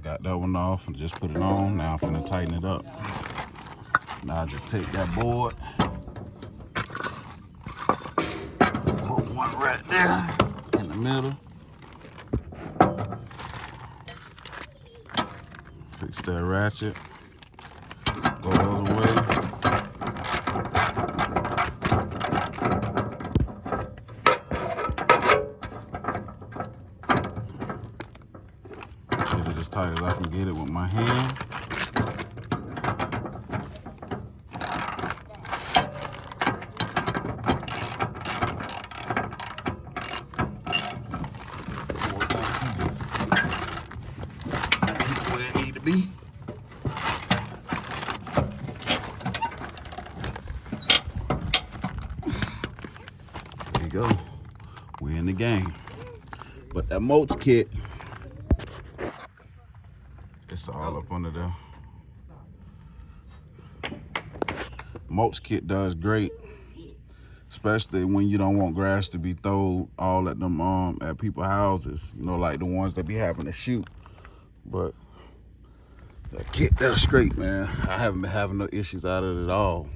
got that one off and just put it on. Now I'm finna tighten it up. Now I just take that board, put one right there in the middle. Fix that ratchet. Go the other way. Get it as tight as I can get it with my hand. Where it need to be. There you go. We're in the game. But that mulch kit, it's all up under there. Mulch kit does great, especially when you don't want grass to be thrown all at them at people's houses. You know, like the ones that be having to shoot. But that kit, that's straight, man. I haven't been having no issues out of it at all.